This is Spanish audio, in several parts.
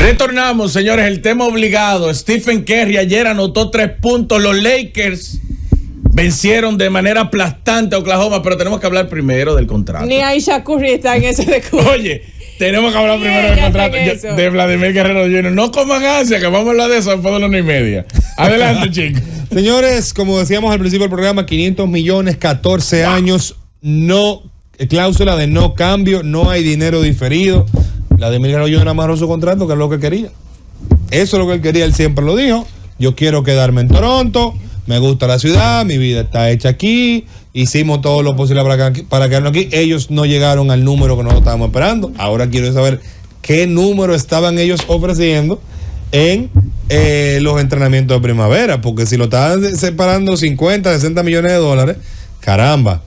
Retornamos, señores, el tema obligado. Stephen Curry ayer anotó 3 puntos. Los Lakers vencieron de manera aplastante a Oklahoma, pero tenemos que hablar primero del contrato. Ni Aisha Curry está en ese de Curry. Oye, tenemos que hablar primero del contrato de Vladimir Guerrero Jr. No coman ansia, que vamos a hablar de eso después de las 1:30. Adelante, chicos. Señores, como decíamos al principio del programa, 500 millones, 14 años, no cláusula de no cambio, no hay dinero diferido. Vladimir Guerrero Jr. amarró su contrato, que es lo que quería. Eso es lo que él quería, él siempre lo dijo. Yo quiero quedarme en Toronto, me gusta la ciudad, mi vida está hecha aquí, hicimos todo lo posible para quedarnos aquí. Ellos no llegaron al número que nosotros estábamos esperando. Ahora quiero saber qué número estaban ellos ofreciendo en los entrenamientos de primavera, porque si lo estaban separando 50, 60 millones de dólares, caramba,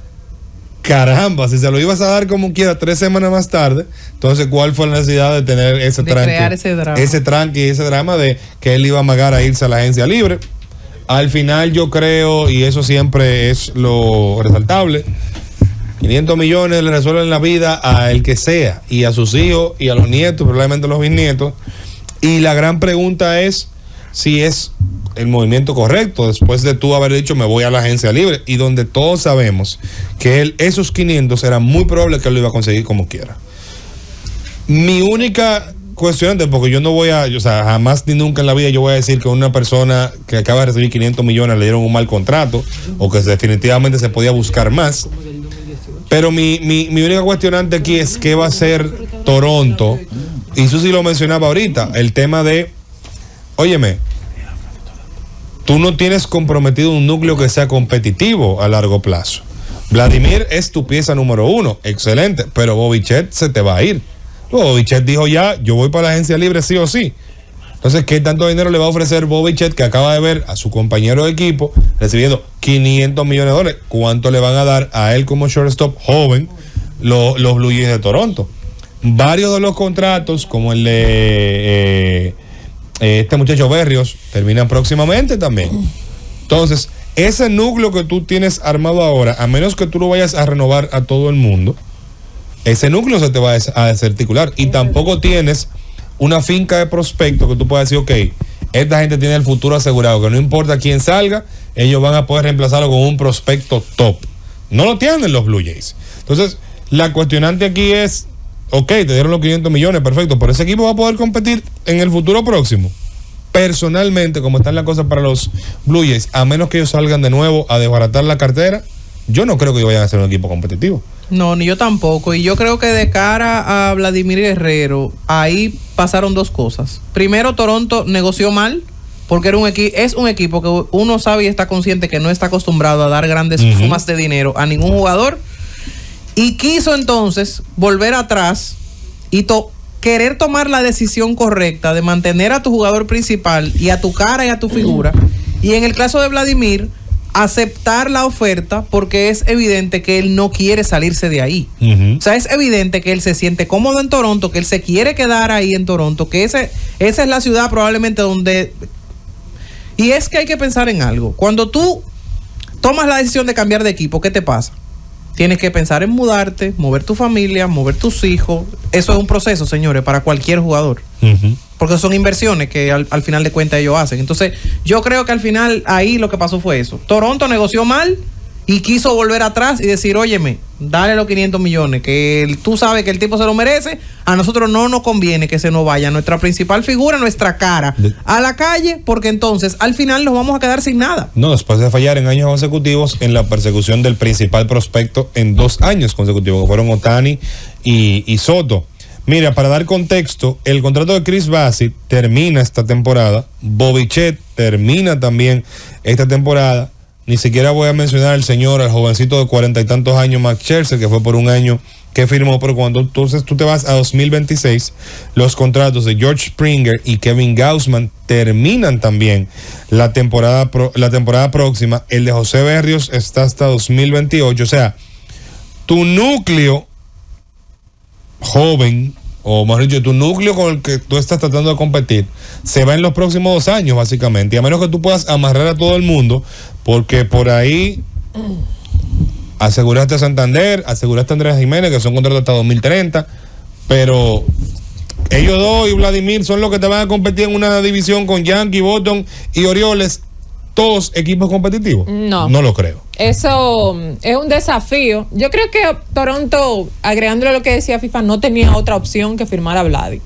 si se lo ibas a dar como quiera 3 semanas más tarde, entonces ¿cuál fue la necesidad de tener ese tranque y ese drama de que él iba a amagar a irse a la agencia libre? Al final yo creo, y eso siempre es lo resaltable, 500 millones le resuelven la vida a el que sea, y a sus hijos, y a los nietos, probablemente a los bisnietos, y la gran pregunta es si es el movimiento correcto, después de tú haber dicho me voy a la agencia libre, y donde todos sabemos que esos 500 era muy probable que él lo iba a conseguir como quiera. Mi única cuestionante, porque yo no voy a, o sea, jamás ni nunca en la vida yo voy a decir que una persona que acaba de recibir 500 millones le dieron un mal contrato, o que definitivamente se podía buscar más. Pero mi única cuestionante aquí es qué va a hacer Toronto, y Susi lo mencionaba ahorita, el tema de, óyeme, tú no tienes comprometido un núcleo que sea competitivo a largo plazo. Vladimir es tu pieza número 1, excelente, pero Bobby Chet se te va a ir. Bobby Chet dijo ya, yo voy para la agencia libre sí o sí. Entonces, ¿qué tanto dinero le va a ofrecer Bobby Chet, que acaba de ver a su compañero de equipo recibiendo 500 millones de dólares? ¿Cuánto le van a dar a él como shortstop joven los Blue Jays de Toronto? Varios de los contratos, como el de este muchacho Berrios, terminan próximamente también. Entonces, ese núcleo que tú tienes armado ahora, a menos que tú lo vayas a renovar a todo el mundo, ese núcleo se te va a desarticular, y tampoco tienes una finca de prospectos que tú puedas decir, ok, esta gente tiene el futuro asegurado, que no importa quién salga, ellos van a poder reemplazarlo con un prospecto top. No lo tienen los Blue Jays. Entonces, la cuestionante aquí es, ok, te dieron los 500 millones, perfecto, pero ese equipo va a poder competir en el futuro próximo. Personalmente, como están las cosas para los Blue Jays, a menos que ellos salgan de nuevo a desbaratar la cartera, yo no creo que vayan a ser un equipo competitivo. No, ni yo tampoco. Y yo creo que de cara a Vladimir Guerrero, ahí pasaron 2 cosas. Primero, Toronto negoció mal, porque es un equipo que uno sabe y está consciente que no está acostumbrado a dar grandes sumas de dinero a ningún jugador, y quiso entonces volver atrás y querer tomar la decisión correcta de mantener a tu jugador principal y a tu cara y a tu figura. Y en el caso de Vladimir, aceptar la oferta, porque es evidente que él no quiere salirse de ahí. O sea, es evidente que él se siente cómodo en Toronto, que él se quiere quedar ahí en Toronto, que esa es la ciudad probablemente donde... Y es que hay que pensar en algo. Cuando tú tomas la decisión de cambiar de equipo, ¿qué te pasa? Tienes que pensar en mudarte, mover tu familia, mover tus hijos. Eso es un proceso, señores, para cualquier jugador. Porque son inversiones que al final de cuentas ellos hacen. Entonces, yo creo que al final ahí lo que pasó fue eso. Toronto negoció mal y quiso volver atrás y decir, óyeme, dale los 500 millones, que tú sabes que el tipo se lo merece. A nosotros no nos conviene que se nos vaya nuestra principal figura, nuestra cara, a la calle, porque entonces al final nos vamos a quedar sin nada. No, después de fallar en años consecutivos en la persecución del principal prospecto en 2 años consecutivos, que fueron Ohtani y Soto. Mira, para dar contexto, el contrato de Chris Bassitt termina esta temporada, Bobby Chet termina también esta temporada. Ni siquiera voy a mencionar al jovencito de 40 y tantos años, Max Scherzer, que fue por un año que firmó, pero cuando entonces tú te vas a 2026, los contratos de George Springer y Kevin Gausman terminan también la temporada próxima. El de José Berrios está hasta 2028. O sea, tu núcleo joven, o más dicho, tu núcleo con el que tú estás tratando de competir, se va en los próximos 2 años, básicamente. Y a menos que tú puedas amarrar a todo el mundo, porque por ahí aseguraste a Santander, aseguraste a Andrés Jiménez, que son contratos hasta 2030, pero ellos dos y Vladimir son los que te van a competir en una división con Yankee, Boston y Orioles, todos equipos competitivos. No. No lo creo. Eso es un desafío. Yo creo que Toronto, agregándole lo que decía FIFA, no tenía otra opción que firmar a Vladi.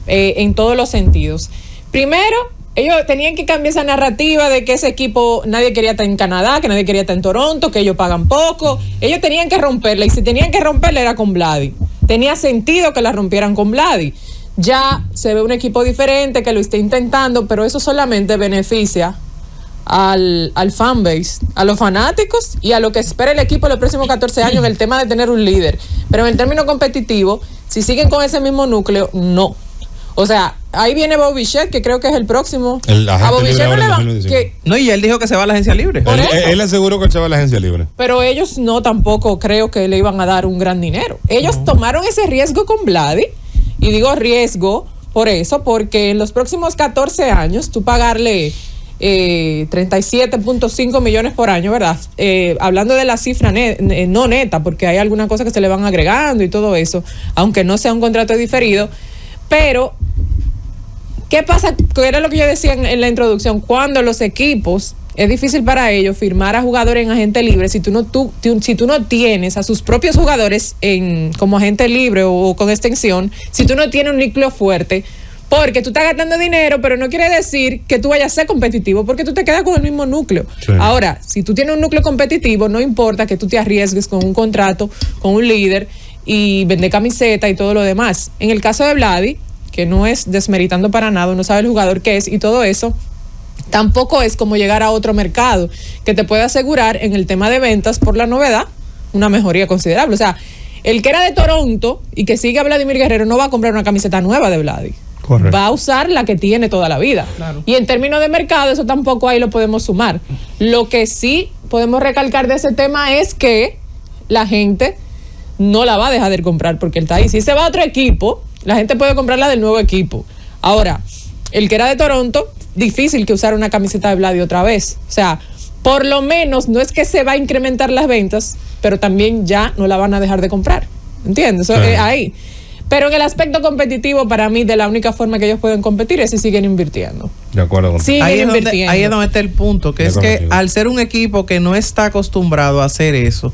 En todos los sentidos. Primero, ellos tenían que cambiar esa narrativa de que ese equipo, nadie quería estar en Canadá, que nadie quería estar en Toronto, que ellos pagan poco. Ellos tenían que romperla, y si tenían que romperla era con Vladi. Tenía sentido que la rompieran con Vladi. Ya se ve un equipo diferente que lo está intentando, pero eso solamente beneficia al fanbase, a los fanáticos y a lo que espera el equipo en los próximos 14 años en el tema de tener un líder. Pero en el término competitivo, si siguen con ese mismo núcleo, no. O sea, ahí viene Bo Bichette, que creo que es el próximo. A Bo Bichette no le va. No, y él dijo que se va a la agencia libre. Él aseguró que él se va a la agencia libre. Pero ellos no tampoco creo que le iban a dar un gran dinero. Ellos tomaron ese riesgo con Vladi, y digo riesgo por eso, porque en los próximos 14 años tú pagarle 37.5 millones por año, ¿verdad? Hablando de la cifra no neta, porque hay alguna cosa que se le van agregando y todo eso, aunque no sea un contrato diferido. Pero, ¿qué pasa? Que era lo que yo decía en la introducción, cuando los equipos, es difícil para ellos firmar a jugadores en agente libre si tú no tienes a sus propios jugadores como agente libre o con extensión, si tú no tienes un núcleo fuerte, porque tú estás gastando dinero, pero no quiere decir que tú vayas a ser competitivo, porque tú te quedas con el mismo núcleo. Sí. Ahora, si tú tienes un núcleo competitivo, no importa que tú te arriesgues con un contrato, con un líder, y vender camiseta y todo lo demás. En el caso de Vladi, que no es desmeritando para nada, no sabe el jugador que es y todo eso, tampoco es como llegar a otro mercado que te puede asegurar en el tema de ventas por la novedad una mejoría considerable. O sea, el que era de Toronto y que sigue a Vladimir Guerrero no va a comprar una camiseta nueva de Vladi. Correcto. Va a usar la que tiene toda la vida. Claro. Y en términos de mercado, eso tampoco ahí lo podemos sumar. Lo que sí podemos recalcar de ese tema es que la gente no la va a dejar de comprar porque él está ahí. Si se va a otro equipo, la gente puede comprarla del nuevo equipo. Ahora, el que era de Toronto, difícil que usara una camiseta de Vladi otra vez. O sea, por lo menos no es que se va a incrementar las ventas, pero también ya no la van a dejar de comprar. ¿Entiendes? Eso es ahí. Pero en el aspecto competitivo, para mí, de la única forma que ellos pueden competir es si siguen invirtiendo. De acuerdo con siguen invirtiendo. Ahí es donde está el punto, que es que al ser un equipo que no está acostumbrado a hacer eso,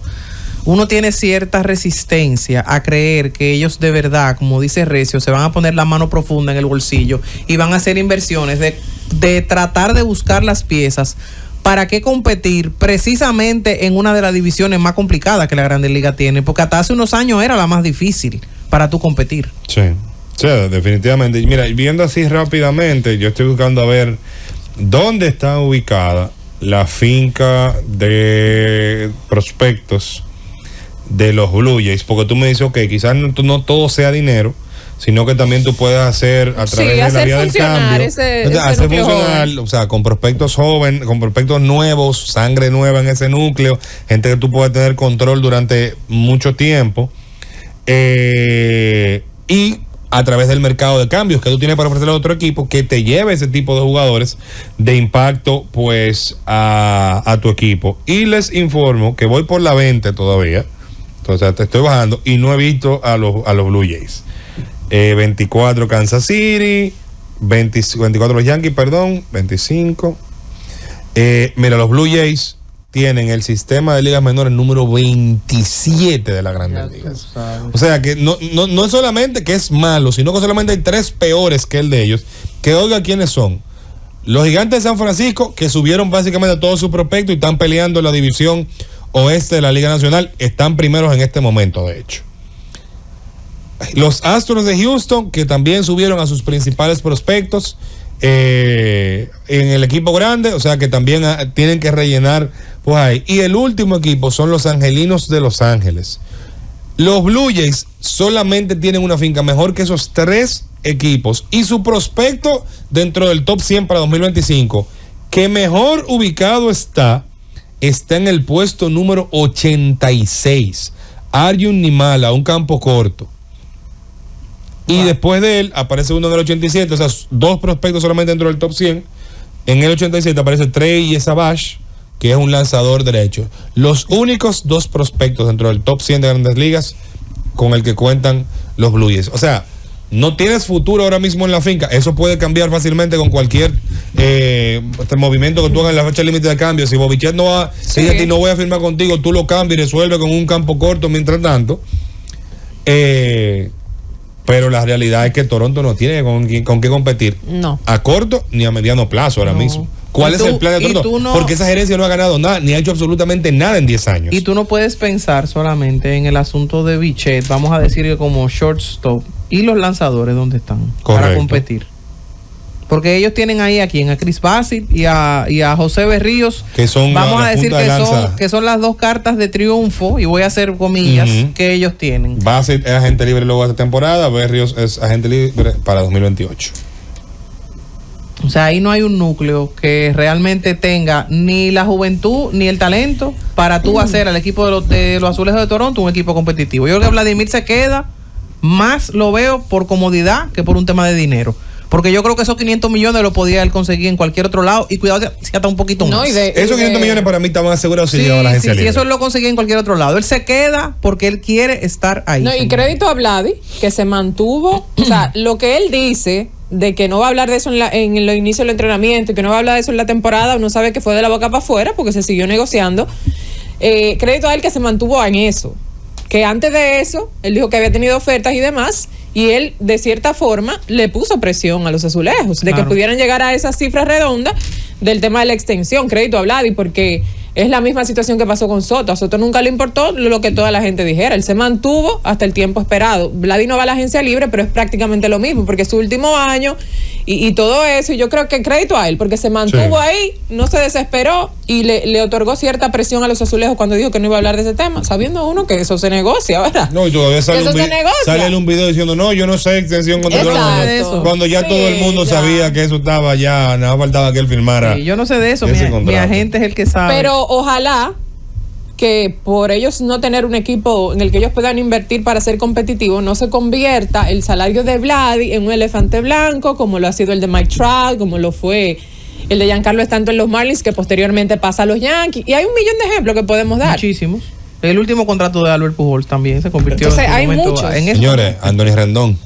uno tiene cierta resistencia a creer que ellos de verdad, como dice Recio, se van a poner la mano profunda en el bolsillo y van a hacer inversiones de tratar de buscar las piezas. ¿Para qué competir precisamente en una de las divisiones más complicadas que la Grandes Ligas tiene? Porque hasta hace unos años era la más difícil para tú competir. Sí, definitivamente. Mira, viendo así rápidamente, yo estoy buscando a ver dónde está ubicada la finca de prospectos de los Blue Jays, porque tú me dices, ok, quizás no todo sea dinero, sino que también tú puedas hacer a través de la vía del cambio, hacer funcionar, o sea, con prospectos jóvenes, con prospectos nuevos, sangre nueva en ese núcleo, gente que tú puedas tener control durante mucho tiempo, y a través del mercado de cambios que tú tienes para ofrecerle a otro equipo que te lleve ese tipo de jugadores de impacto pues a tu equipo. Y les informo que voy por la 20 todavía, entonces te estoy bajando y no he visto a los Blue Jays. 24 Kansas City, 24 los Yankees, 25. Mira, los Blue Jays tienen el sistema de ligas menores número 27 de la Grandes Ligas. O sea que no es solamente que es malo, sino que solamente hay 3 peores que el de ellos. Que oiga quiénes son. Los Gigantes de San Francisco, que subieron básicamente todo su prospecto y están peleando en la división oeste de la Liga Nacional, están primeros en este momento, de hecho. Los Astros de Houston, que también subieron a sus principales prospectos en el equipo grande, o sea que también tienen que rellenar pues ahí. Y el último equipo son los Angelinos de Los Ángeles. Los Blue Jays solamente tienen una finca mejor que esos 3 equipos y su prospecto dentro del top 100 para 2025, que mejor ubicado está en el puesto número 86, Arjun Nimala, un campo corto. Y después de él aparece uno en el 87, o sea, 2 prospectos solamente dentro del top 100. En el 87 aparece Trey Yesabash, que es un lanzador derecho. Los únicos 2 prospectos dentro del top 100 de Grandes Ligas con el que cuentan los Blue Jays. O sea, no tienes futuro ahora mismo en la finca. Eso puede cambiar fácilmente con cualquier movimiento que tú hagas en la fecha límite de cambio. Si Bobichet no va, si a ti no voy a firmar contigo, tú lo cambias y resuelves con un campo corto mientras tanto. Pero la realidad es que Toronto no tiene con qué competir. No. A corto ni a mediano plazo ahora mismo. ¿Cuál es el plan de Toronto? Porque esa gerencia no ha ganado nada, ni ha hecho absolutamente nada en 10 años. Y tú no puedes pensar solamente en el asunto de Bichette, vamos a decir que como shortstop, y los lanzadores, ¿dónde están? Correcto. Para competir. Porque ellos tienen ahí a quién, a Chris Bassitt y a José Berríos, que son vamos la a decir punta de lanza. que son las dos cartas de triunfo, y voy a hacer comillas, que ellos tienen. Bassitt es agente libre luego de esta temporada, Berríos es agente libre para 2028. O sea, ahí no hay un núcleo que realmente tenga ni la juventud ni el talento para tú hacer al equipo de los Azulejos de Toronto un equipo competitivo. Yo creo que Vladimir se queda, más lo veo por comodidad que por un tema de dinero. Porque yo creo que esos 500 millones lo podía él conseguir en cualquier otro lado, y cuidado si hasta un poquito más. Esos 500 millones para mí estaban asegurados si llegaba a la agencia libre. Sí, eso él lo conseguía en cualquier otro lado. Él se queda porque él quiere estar ahí. No, y crédito a Vladi, que se mantuvo, o sea, lo que él dice de que no va a hablar de eso en los inicios del entrenamiento y que no va a hablar de eso en la temporada, uno sabe que fue de la boca para afuera porque se siguió negociando. Crédito a él que se mantuvo en eso, que antes de eso él dijo que había tenido ofertas y demás, y él de cierta forma le puso presión a los Azulejos de que pudieran llegar a esas cifras redondas del tema de la extensión. Crédito a Vladi, porque es la misma situación que pasó con Soto. A Soto nunca le importó lo que toda la gente dijera. Él se mantuvo hasta el tiempo esperado. Vladi no va a la agencia libre, pero es prácticamente lo mismo, porque es su último año y todo eso. Y yo creo que crédito a él, porque se mantuvo ahí, no se desesperó y le otorgó cierta presión a los Azulejos cuando dijo que no iba a hablar de ese tema, sabiendo uno que eso se negocia, ¿verdad? No, y todavía sale un video diciendo, no, yo no sé extensión contra eso. Cuando ya todo el mundo sabía que eso estaba ya, nada faltaba que él firmara. Sí, yo no sé de eso, mi agente es el que sabe. Pero ojalá que por ellos no tener un equipo en el que ellos puedan invertir para ser competitivos, no se convierta el salario de Vladi en un elefante blanco, como lo ha sido el de Mike Trout, como lo fue el de Giancarlo Stanton en los Marlins, que posteriormente pasa a los Yankees. Y hay un millón de ejemplos que podemos dar. Muchísimos. El último contrato de Albert Pujols también se convirtió hay muchos. en eso. Señores, Anthony Rendón.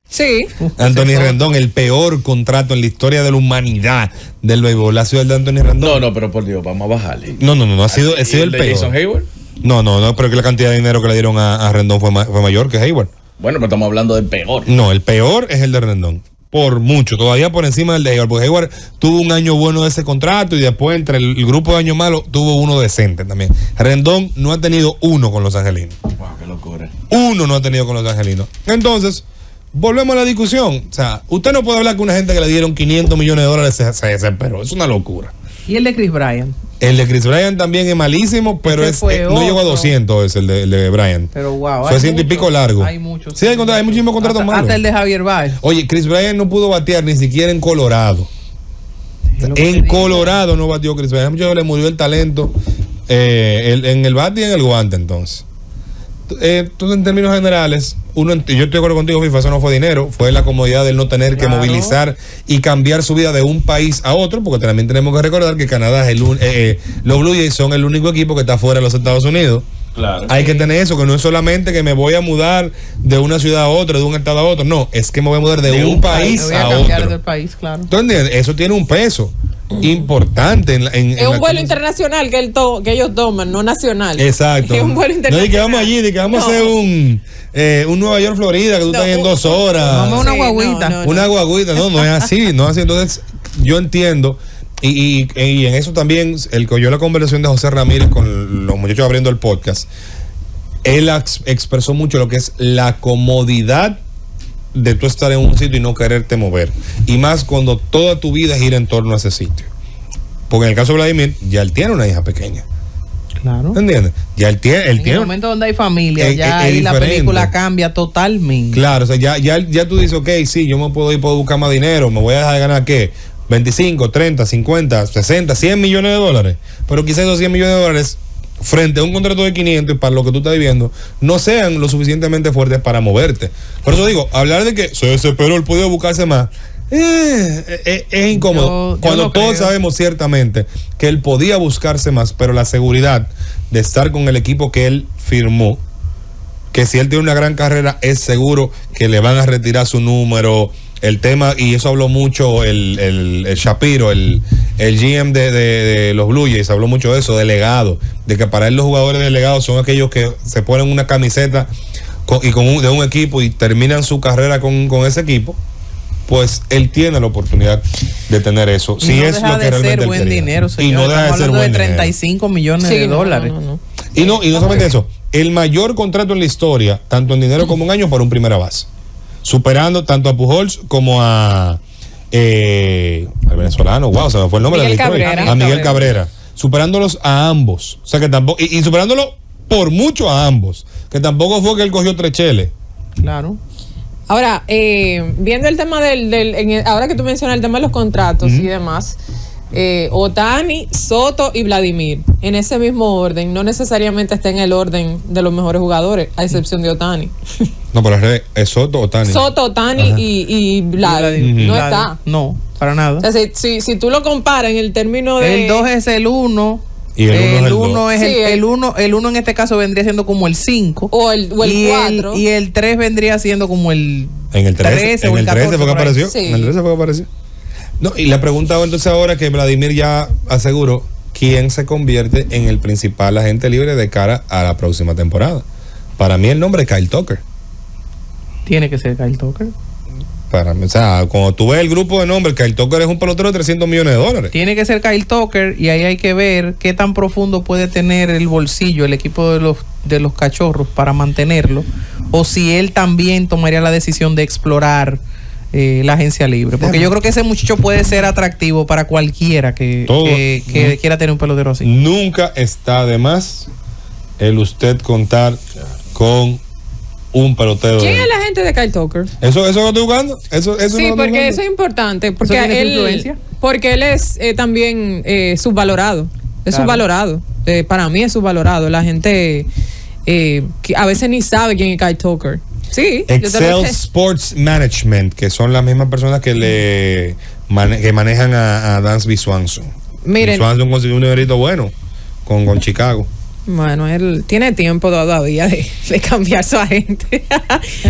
Sí. Anthony Rendón, el peor contrato en la historia de la humanidad del béisbol. ¿Ha sido el de Anthony Rendón? No, pero por Dios, vamos a bajarle. No, ha sido el de peor. Jason Hayward? No, pero que la cantidad de dinero que le dieron a Rendón fue mayor que Hayward. Bueno, pero estamos hablando del peor. No, el peor es el de Rendón. Por mucho, todavía por encima del de Hayward, porque Hayward tuvo un año bueno de ese contrato y después entre el grupo de años malos tuvo uno decente también. Rendón no ha tenido uno con los angelinos. Wow, qué locura. Uno no ha tenido con los angelinos. Entonces, volvemos a la discusión. O sea, usted no puede hablar que una gente que le dieron 500 millones de dólares se desesperó. Es una locura. ¿Y el de Chris Bryant? El de Chris Bryant también es malísimo, pero no llegó a 200 es el de Bryant. Pero wow. Fue 100 y pico largo. Hay muchos. Sí, hay muchísimos contratos malos. Hasta el de Javier Baez. Oye, Chris Bryant no pudo batear ni siquiera en Colorado. En Colorado no batió Chris Bryant. Mucho le murió el talento en el bate y en el guante entonces. Entonces, en términos generales, yo estoy de acuerdo contigo, FIFA, eso no fue dinero, fue la comodidad del no tener que movilizar y cambiar su vida de un país a otro, porque también tenemos que recordar que Canadá es los Blue Jays son el único equipo que está fuera de los Estados Unidos. Claro. Hay que tener eso, que no es solamente que me voy a mudar de una ciudad a otra, de un estado a otro, no, es que me voy a mudar de un país a otro. Del país, claro. ¿Tú entiendes? Eso tiene un peso importante es un vuelo internacional que ellos toman, no nacional. Exacto. Es un vuelo internacional. No, y que vamos allí, de que vamos a hacer un Nueva York, Florida, que tú estás en 2 horas. Vamos a una guaguita. Una guaguita, no es así, no es así. Entonces, yo entiendo, y en eso también, el que oyó la conversación de José Ramírez con los muchachos abriendo el podcast, él expresó mucho lo que es la comodidad de tú estar en un sitio y no quererte mover. Y más cuando toda tu vida gira en torno a ese sitio. Porque en el caso de Vladimir, ya él tiene una hija pequeña. Claro. ¿Entiendes? Ya él tiene. En el momento donde hay familia, ya ahí la película cambia totalmente. Claro, o sea, ya tú dices, ok, sí, yo me puedo buscar más dinero, me voy a dejar de ganar, ¿qué? 25, 30, 50, 60, 100 millones de dólares. Pero quizás esos 100 millones de dólares, frente a un contrato de 500 y para lo que tú estás viviendo, no sean lo suficientemente fuertes para moverte. Por eso digo, hablar de que se desesperó, él podía buscarse más, es incómodo. Cuando todos sabemos ciertamente que él podía buscarse más, pero la seguridad de estar con el equipo que él firmó, que si él tiene una gran carrera es seguro que le van a retirar su número. El tema, y eso habló mucho el Shapiro, el GM de los Blue Jays, habló mucho de eso, de legado, de que para él los jugadores de legado son aquellos que se ponen una camiseta de un equipo y terminan su carrera con ese equipo. Pues él tiene la oportunidad de tener eso. Y Si no es deja lo que de realmente ser él buen quería. dinero, señor. Y no deja de Estamos ser hablando buen de dinero. 35 millones Sí, de no, dólares. no. Y no solamente eso, el mayor contrato en la historia, tanto en dinero como en años, para un primera base. Superando tanto a Pujols como al venezolano, wow, se me fue el nombre Miguel de la historia. Cabrera. A Miguel Cabrera. Superándolos a ambos. O sea que tampoco, y superándolo por mucho a ambos. Que tampoco fue que él cogió 3 cheles. Claro. Ahora, viendo el tema ahora que tú mencionas el tema de los contratos y demás, Ohtani, Soto y Vladimir, en ese mismo orden, no necesariamente está en el orden de los mejores jugadores, a excepción de Ohtani. No, pero al revés, es Soto o Tani. Soto, Ohtani y Vladimir, no está. No, para nada. O sea, si tú lo comparas en el término de... El 2 es el 1. Y el uno dos. es Sí, el 1 en este caso vendría siendo como el 5. o el 4. Y el 3 vendría siendo como el En el 13, o en el 13 fue que por ahí. apareció. Sí. En el 13 fue que apareció. No, y le preguntaba entonces ahora que Vladimir ya aseguró quién se convierte en el principal agente libre de cara a la próxima temporada. Para mí el nombre es Kyle Tucker. Tiene que ser Kyle Tucker. Para mí, o sea, cuando tú ves el grupo de nombres, Kyle Tucker es un pelotero de $300 millones. Tiene que ser Kyle Tucker y ahí hay que ver qué tan profundo puede tener el bolsillo el equipo de los Cachorros para mantenerlo, o si él también tomaría la decisión de explorar la agencia libre, porque yo creo que ese muchacho puede ser atractivo para cualquiera que quiera tener un pelotero así. Nunca está de más el usted contar con un pelotero. ¿Quién es la gente de Kyle Tucker? ¿Eso lo estoy jugando? ¿Eso Sí, lo estoy porque jugando? eso es importante. Porque ¿Eso tiene su él, influencia? porque él es también subvalorado. Es Claro. subvalorado. Para mí es subvalorado. La gente que a veces ni sabe quién es Kyle Tucker. Sí, yo te lo Excel sé. Sports Management, que son las mismas personas que que manejan a Dansby Swanson. Miren. Swanson consiguió un dinerito bueno con Chicago. Bueno, él tiene tiempo todavía de cambiar su agente.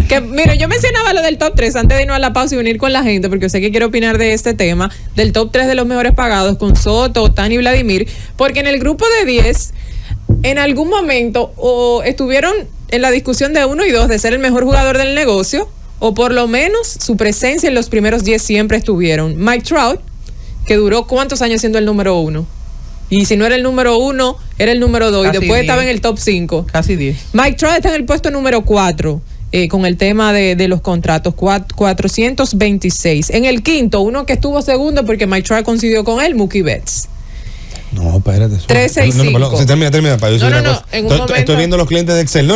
Que, mire, yo mencionaba lo del top 3 antes de irnos a la pausa y venir con la gente, porque sé que quiero opinar de este tema, del top 3 de los mejores pagados con Soto, Ohtani y Vladimir, porque en el grupo de 10, en algún momento, o estuvieron en la discusión de 1 y 2 de ser el mejor jugador del negocio, o por lo menos su presencia en los primeros 10 siempre estuvieron. Mike Trout, que duró ¿cuántos años siendo el número 1? Y si no era el número 1, era el número 2. Y Casi después 10. estaba en el top 5. Casi 10. Mike Trout está en el puesto número 4 con el tema de los contratos, 426. En el quinto, uno que estuvo segundo porque Mike Trout coincidió con él, Mookie Betts. No, espérate. 365. No, termina. Para yo decir No, una no, cosa. en un Estoy momento- viendo los clientes de Excel. No.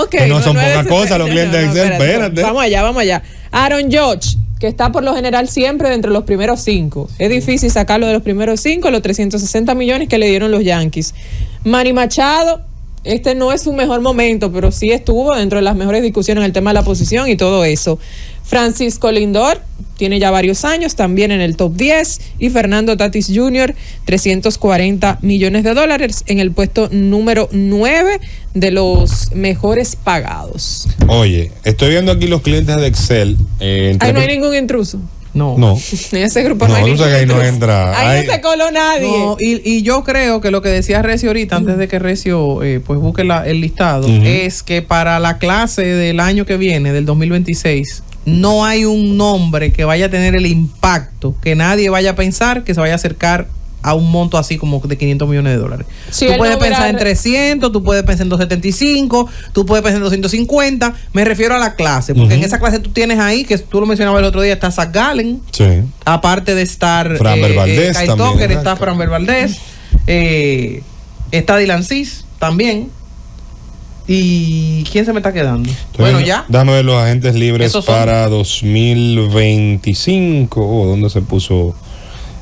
Ok. Que no son es poca ese- cosa los clientes de Excel. Espérate. Vamos allá. Aaron Judge, que está por lo general siempre dentro de los primeros 5. Es difícil sacarlo de los primeros 5, los 360 millones que le dieron los Yankees. Manny Machado, este no es su mejor momento, pero sí estuvo dentro de las mejores discusiones en el tema de la posición y todo eso. Francisco Lindor tiene ya varios años, también en el top 10. Y Fernando Tatis Jr., 340 millones de dólares en el puesto número 9 de los mejores pagados. Oye, estoy viendo aquí los clientes de Excel. Ahí no hay ningún intruso. No. En ese grupo no, No, hay tú ningún sabes que ahí no intruso. entra. Ahí Ahí- no se coló nadie. No, y yo creo que lo que decía Recio ahorita, antes de que Recio pues busque el listado, Ujú. es que para la clase del año que viene, del 2026, no hay un nombre que vaya a tener el impacto que nadie vaya a pensar que se vaya a acercar a un monto así como de 500 millones de dólares. Sí, Tú él puedes no pensar verá- en 300, tú puedes pensar en 275, tú puedes pensar en 250. Me refiero a la clase, porque en esa clase tú tienes ahí, que tú lo mencionabas el otro día, está Zach Gallen, Sí. aparte de estar Framber Valdez Kyle también, Tucker, exacto. está Framber Valdez, está Dylan Cease también. ¿Y quién se me está quedando? Bueno, ya. Dame ver los agentes libres Esos son. para 2025. ¿Dónde se puso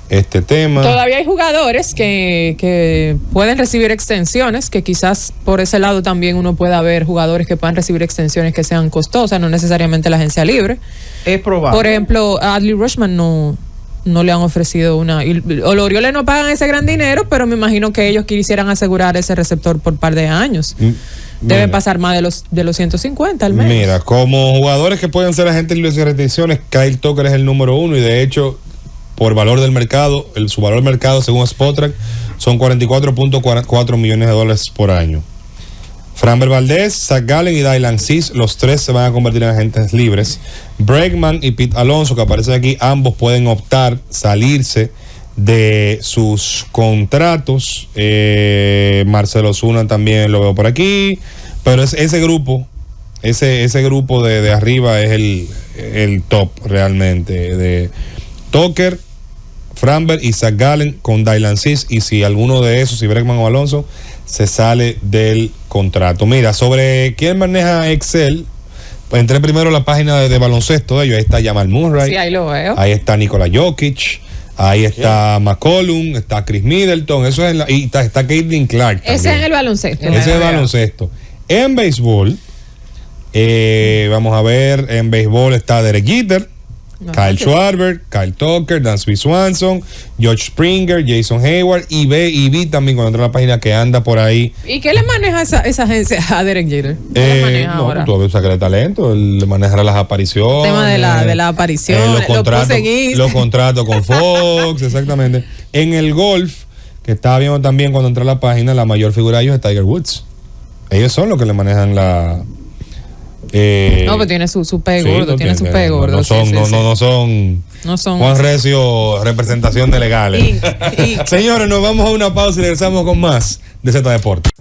este tema? Todavía hay jugadores que pueden recibir extensiones, que quizás por ese lado también uno pueda ver jugadores que puedan recibir extensiones que sean costosas, no necesariamente la agencia libre. Es probable. Por ejemplo, a Adley Rutschman no le han ofrecido una. O los Orioles no pagan ese gran dinero, pero me imagino que ellos quisieran asegurar ese receptor por un par de años. deben pasar más de los 150 al mes. Mira, como jugadores que pueden ser agentes libres de restricciones, Kyle Tucker es el número 1 y de hecho, por valor del mercado, su valor del mercado según Spotrac son $44.4 millones por año. Framber Valdez, Zach Gallen y Dylan Cease, los tres se van a convertir en agentes libres. Bregman y Pete Alonso, que aparecen aquí, ambos pueden optar, salirse de sus contratos. Marcelo Zuna también lo veo por aquí, pero ese grupo de arriba es el top realmente de Tucker, Framber y Zach Gallen con Dylan Cease, y si alguno de esos, si Bregman o Alonso, se sale del contrato. Mira, sobre quién maneja Excel, pues entré primero a la página de baloncesto de ellos. Ahí está Jamal Murray. Sí, ahí lo veo. Ahí está Nikola Jokic. Ahí está McCollum. Está Chris Middleton. Eso es y está Caitlin Clark. Ese es el baloncesto. Ese es el baloncesto. En béisbol, vamos a ver. En béisbol está Derek Jeter, Kyle Schwarber, Kyle Tucker, Dansby Swanson, George Springer, Jason Hayward y vi también cuando entré a la página que anda por ahí. ¿Y qué le maneja esa agencia a Derek Jeter? ¿Qué le maneja ahora? Tú sacar de talento, él le manejará las apariciones. El tema de la aparición, los contratos con Fox, exactamente. En el golf, que estaba viendo también cuando entré a la página, la mayor figura de ellos es Tiger Woods. Ellos son los que le manejan la... no, pero tiene su pe gordo, tiene su pe gordo. No son Juan Recio, representación de legales. Señores, nos vamos a una pausa y regresamos con más de Z Deportes.